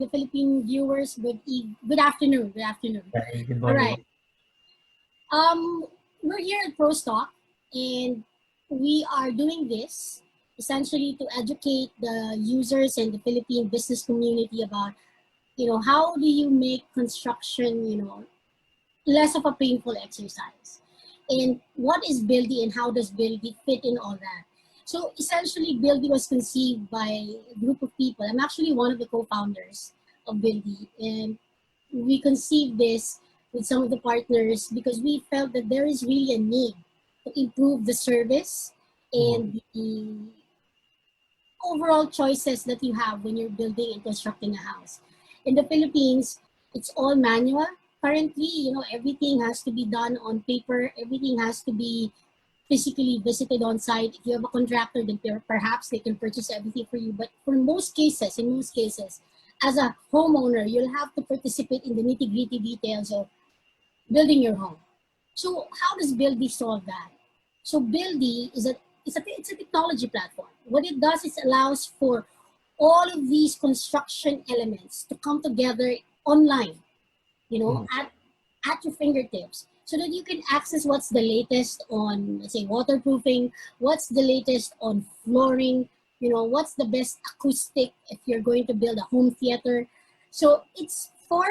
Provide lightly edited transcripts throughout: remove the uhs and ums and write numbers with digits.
the Philippine viewers. Good afternoon. Good afternoon. Hey, good All morning. right. We're here at ProsTalk, and we are doing this essentially to educate the users and the Philippine business community about, how do you make construction, less of a painful exercise, and what is Buildee and how does Buildee fit in all that. So essentially, Buildee was conceived by a group of people. I'm actually one of the co-founders of Buildee, and we conceived this with some of the partners because we felt that there is really a need to improve the service and the overall choices that you have when you're building and constructing a house. In the Philippines, it's all manual. Currently, everything has to be done on paper. Everything has to be physically visited on site. If you have a contractor, then perhaps they can purchase everything for you. But in most cases, as a homeowner, you'll have to participate in the nitty-gritty details of building your home. So how does Buildee solve that? So Buildee it's a technology platform. What it does is allows for all of these construction elements to come together online, at your fingertips, so that you can access what's the latest on, let's say, waterproofing, what's the latest on flooring, what's the best acoustic if you're going to build a home theater. So it's for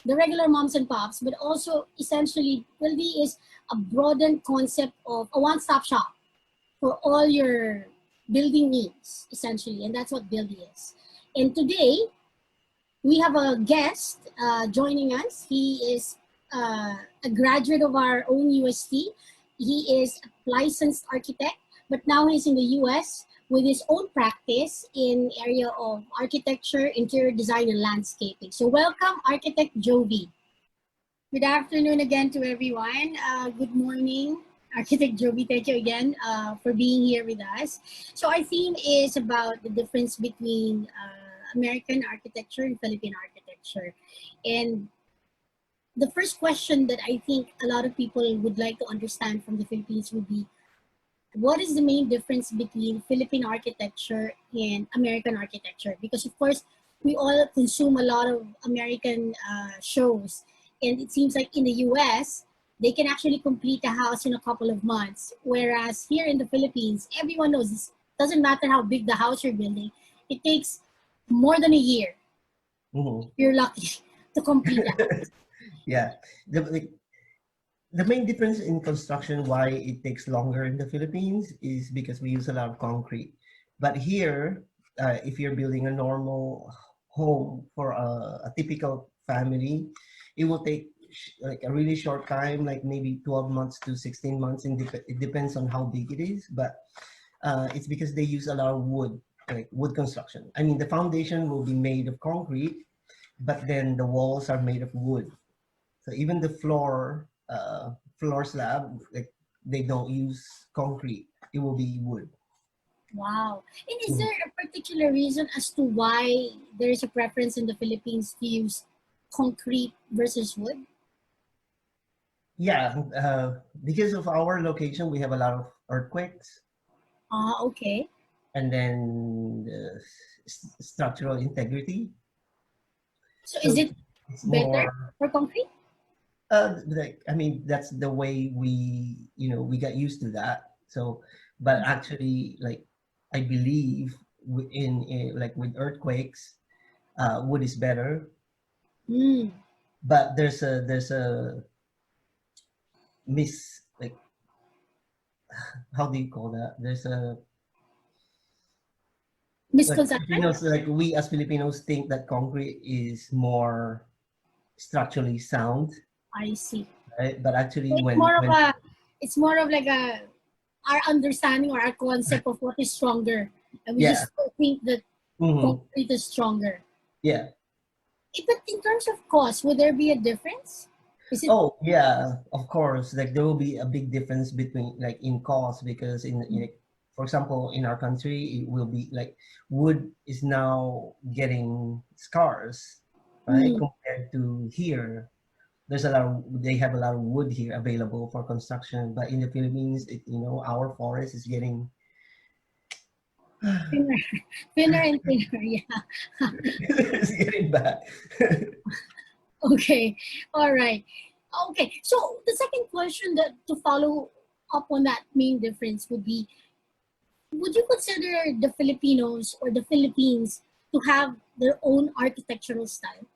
the regular moms and pops, but also essentially Buildee is a broadened concept of a one-stop shop for all your building needs, essentially, and that's what Buildee is. And today, we have a guest joining us. He is a graduate of our own UST. He is a licensed architect, but now he's in the US with his own practice in area of architecture, interior design, and landscaping. So welcome, Architect Jovi. Good afternoon again to everyone. Good morning, Architect Jovi. Thank you again for being here with us. So our theme is about the difference between American architecture and Philippine architecture. And the first question that I think a lot of people would like to understand from the Philippines would be, what is the main difference between Philippine architecture and American architecture? Because of course, we all consume a lot of American shows, and it seems like in the US, they can actually complete a house in a couple of months. Whereas here in the Philippines, everyone knows this doesn't matter how big the house you're building, it takes more than a year. You're lucky to complete that. Yeah. The main difference in construction, why it takes longer in the Philippines, is because we use a lot of concrete. But here, if you're building a normal home for a typical family, it will take like a really short time, like maybe 12 months to 16 months. It depends on how big it is, but it's because they use a lot of wood, like wood construction. I mean, the foundation will be made of concrete, but then the walls are made of wood. So even the floor slab, like they don't use concrete. It will be wood. Wow. And is there a particular reason as to why there is a preference in the Philippines to use concrete versus wood? Yeah, because of our location, we have a lot of earthquakes. Okay. And then structural integrity. So is it better more for concrete? Like, I mean, that's the way we got used to that. So, but actually, like, I believe in like with earthquakes, wood is better. But there's a like, how do you call that? There's a misconception. Like we as Filipinos think that concrete is more structurally sound. I see. Right? But actually, so it's more of like our understanding or our concept of what is stronger, and we just think that concrete is stronger. Yeah. But in terms of cost, would there be a difference? Oh yeah, of course. Like there will be a big difference between like in cost, because for example, in our country, it will be like wood is now getting scarce, right? Compared to here, they have a lot of wood here available for construction. But in the Philippines, our forest is getting Thinner, thinner and thinner. Yeah. It's getting bad. Okay. All right. Okay. So the second question that to follow up on that main difference would be: would you consider the Filipinos or the Philippines to have their own architectural style?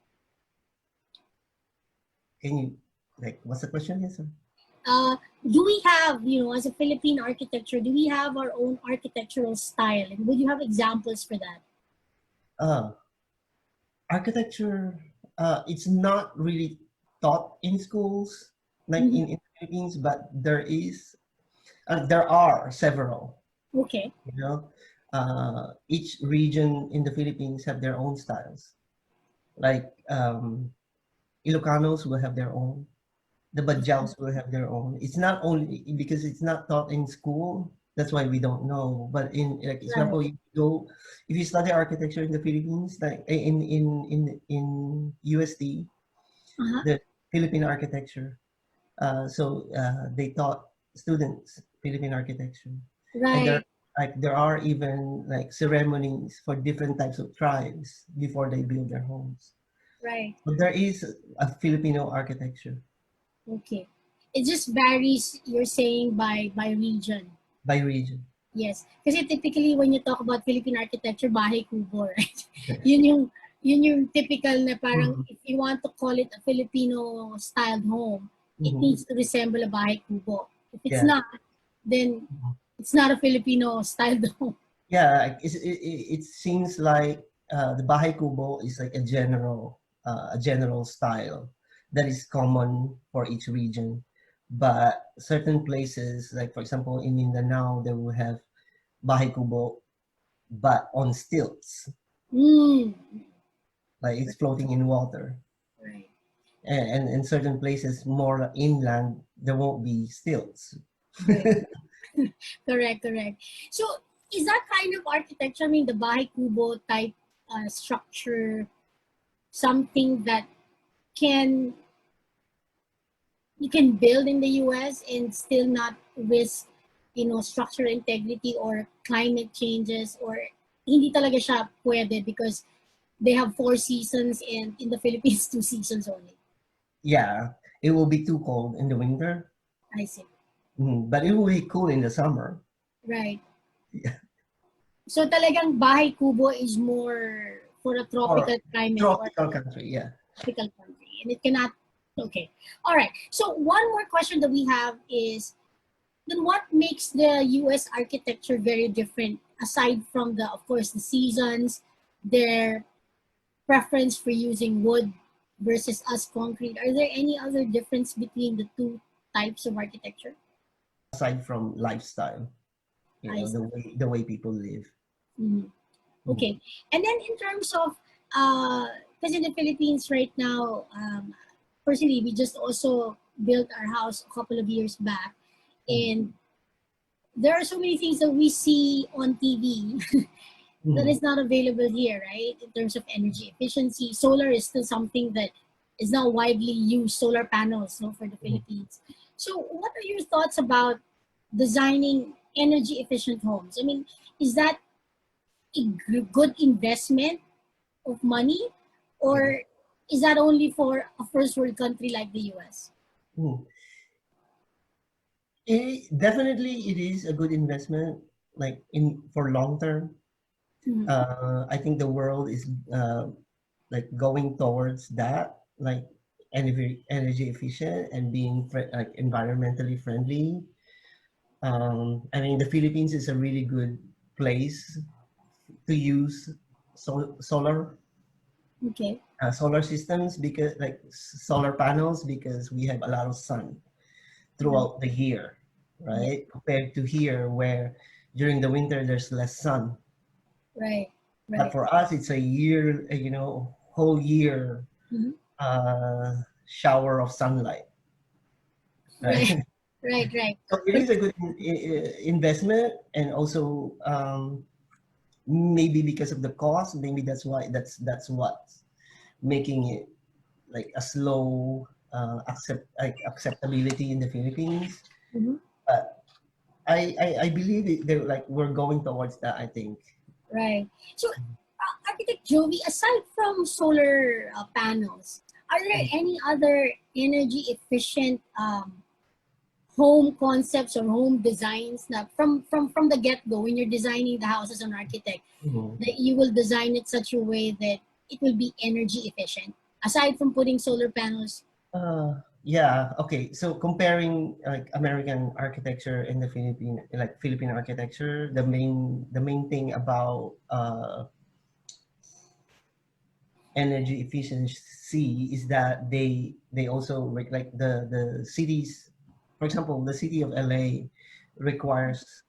Can you, like, what's the question? Yes, sir. Do we have, as a Philippine architecture, do we have our own architectural style? And would you have examples for that? Uh, Architecture, it's not really taught in schools, like Mhm. in the Philippines, but there are several, Okay. you know. Each region in the Philippines have their own styles. Like Ilocanos will have their own. The Badjaus will have their own. It's not only because it's not taught in school. That's why we don't know. But in, like, Right. example, if you study architecture in the Philippines, like in UST, Uh-huh. the Philippine architecture. They taught students Philippine architecture, and Right. there are even like ceremonies for different types of tribes before they build their homes. Right. But there is a Filipino architecture Okay. It just varies, you're saying, by region. by region. Yes. Kasi typically when you talk about Philippine architecture, Bahay-Kubo, right? Yun yung typical na parang Mhm, if you want to call it a Filipino styled home, it mhm. needs to resemble a Bahay-Kubo. If it's Yeah, not, then it's not a Filipino styled home. yeah. It seems like the Bahay-Kubo is like a general style that is common for each region. But certain places, like for example in Mindanao, they will have Bahay-Kubo, but on stilts, Mm. like it's floating in water. Right. And in certain places, more inland, there won't be stilts. Right. Correct, correct. So is that kind of architecture, I mean the Bahay-Kubo type structure, something that can you can build in the US and still not risk, structural integrity or climate changes, or hindi talaga siya pwede because they have 4 seasons and in the Philippines 2 seasons only. Yeah, it will be too cold in the winter, I see. but it will be cool in the summer. Right. Yeah. So talagang Bahay Kubo is more for a Or tropical climate or tropical country, yeah. tropical country. And it cannot, okay. All right. So one more question that we have is, then what makes the US architecture very different aside from the, of course, the seasons, their preference for using wood versus us concrete? Are there any other difference between the two types of architecture? Aside from lifestyle, I see. the way people live. Mhm. Mm, Okay. And then in terms of, because in the Philippines right now, personally, we just also built our house a couple of years back. mm, And there are so many things that we see on TV that mm, is not available here, right? In terms of energy efficiency, solar is still something that is now widely used, solar panels, no, for the mm. Philippines. So, what are your thoughts about designing energy efficient homes? I mean, is that a good investment of money, Yeah. or is that only for a first world country like the US? Mm. Definitely, it is a good investment, like in for long term. Mhm. I think the world is like going towards that, like energy efficient and being like environmentally friendly. I mean, the Philippines is a really good place to use solar Okay. solar systems, because like solar panels, because we have a lot of sun Right. throughout the year, Yeah. right? Compared to here, where during the winter there's less sun. Right. But Right. for us, it's a year, whole year Mhm. shower of sunlight, Right. right? Right. Right. So it is a good investment, and also maybe because of the cost, maybe that's what's making it like a slow acceptability in the Philippines. Mhm. But I believe they're like we're going towards that. I think. Right. So, Architect Jovi, aside from solar panels, are there any other energy efficient home concepts or home designs that from the get-go when you're designing the house as an architect, Mhm. that you will design it such a way that it will be energy efficient aside from putting solar panels? Yeah. Okay. So comparing like American architecture and the Philippine architecture, the main thing about energy efficiency is that they also like the cities, for example, the city of LA requires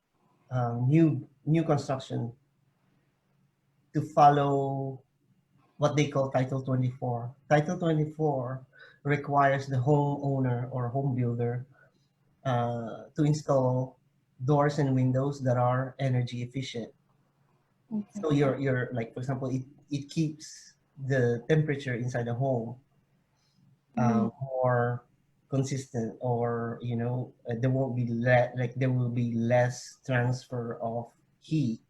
new construction to follow what they call Title 24. Title 24 requires the homeowner or home builder to install doors and windows that are energy efficient. Okay. So you're like, for example, it keeps the temperature inside the home Mm, more consistent, or there won't be there will be less transfer of heat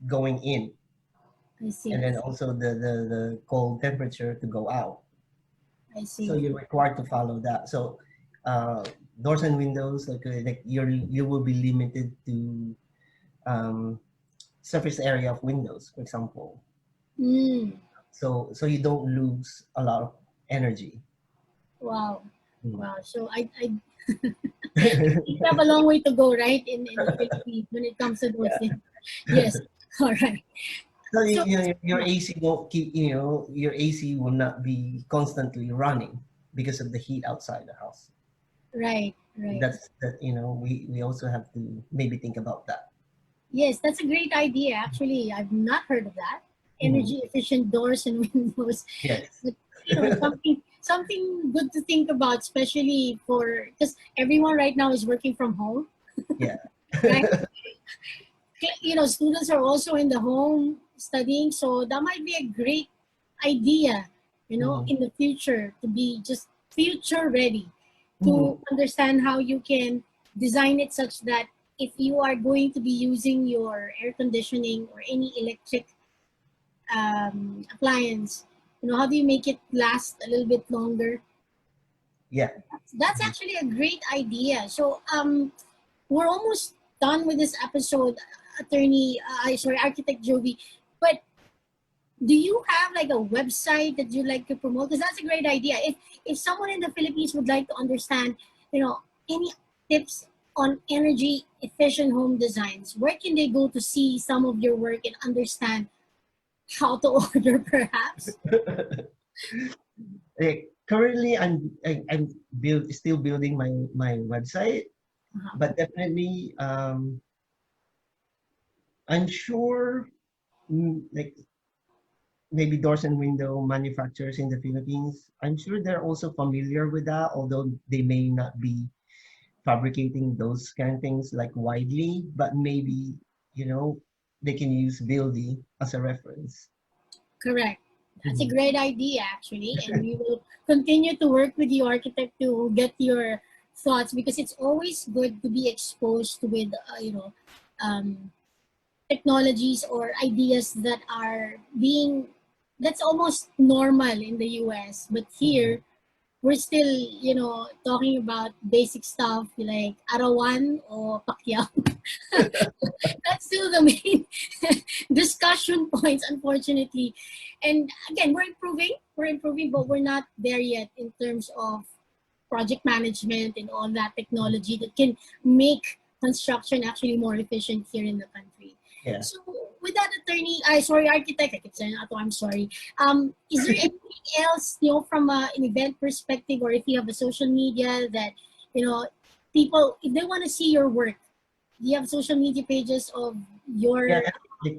going in, I see. and then also the cold temperature to go out. I So see. you're required to follow that. So uh, doors and windows, like you will be limited to um, surface area of windows, for example. Mm, So you don't lose a lot of energy. wow. Mm. Wow. So I we have a long way to go, right? In the Philippines when it comes to those Yeah. things. Yes. All right. So So your yeah, AC won't keep, your AC will not be constantly running because of the heat outside the house. right, right. That's that, we also have to maybe think about that. Yes, that's a great idea. Actually, I've not heard of that. Mhm. Energy efficient doors and windows. Yes. But something good to think about, especially for because everyone right now is working from home, Yeah. right? Students are also in the home studying, so that might be a great idea, Mhm. in the future to be just future ready, to Mhm. understand how you can design it such that if you are going to be using your air conditioning or any electric appliance, how do you make it last a little bit longer? Yeah. That's Mhm. actually a great idea. So we're almost done with this episode, Architect Jovi. But do you have like a website that you like to promote? Because that's a great idea. If someone in the Philippines would like to understand, any tips on energy efficient home designs, where can they go to see some of your work and understand how to order, perhaps? Currently, I'm still building my website, Uh-huh. but definitely, I'm sure, like maybe doors and window manufacturers in the Philippines, I'm sure they're also familiar with that, although they may not be fabricating those kind of things like widely, but maybe, they can use Buildy as a reference. Correct. That's a Mhm. great idea, actually. And we will continue to work with you, architect, to get your thoughts because it's always good to be exposed with, um, technologies or ideas that are being, that's almost normal in the US. But Mhm. here, we're still, talking about basic stuff like Arawan or Pacquiao. That's still the main discussion points, unfortunately. And again, we're improving, but we're not there yet in terms of project management and all that technology that can make construction actually more efficient here in the country. Yeah. So with that, architect, I keep saying Ato, I'm sorry. Is there anything else, from an event perspective, or if you have a social media that, people, if they want to see your work, do you have social media pages of Yeah, your,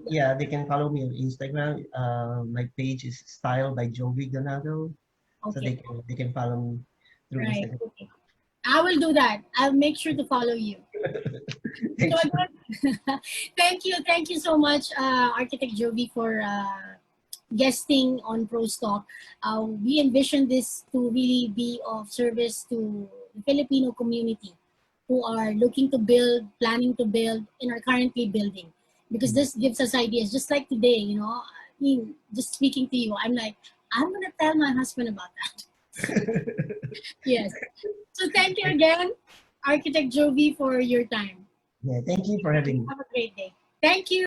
yeah, they can follow me on Instagram. My page is Style by Jovi Donado, so okay, they can follow me through right, Instagram. okay. I will do that. I'll make sure to follow you. So Thanks. again, thank you so much, Architect Jovi, for guesting on ProsTalk. We envision this to really be of service to the Filipino community who are looking to build, planning to build, and are currently building. Because this gives us ideas. Just like today, you know, I mean, just speaking to you, I'm like, I'm going to tell my husband about that. Yes. So thank you again, Architect Jovi, for your time. Yeah, thank you for having me. Have a great day. Thank you.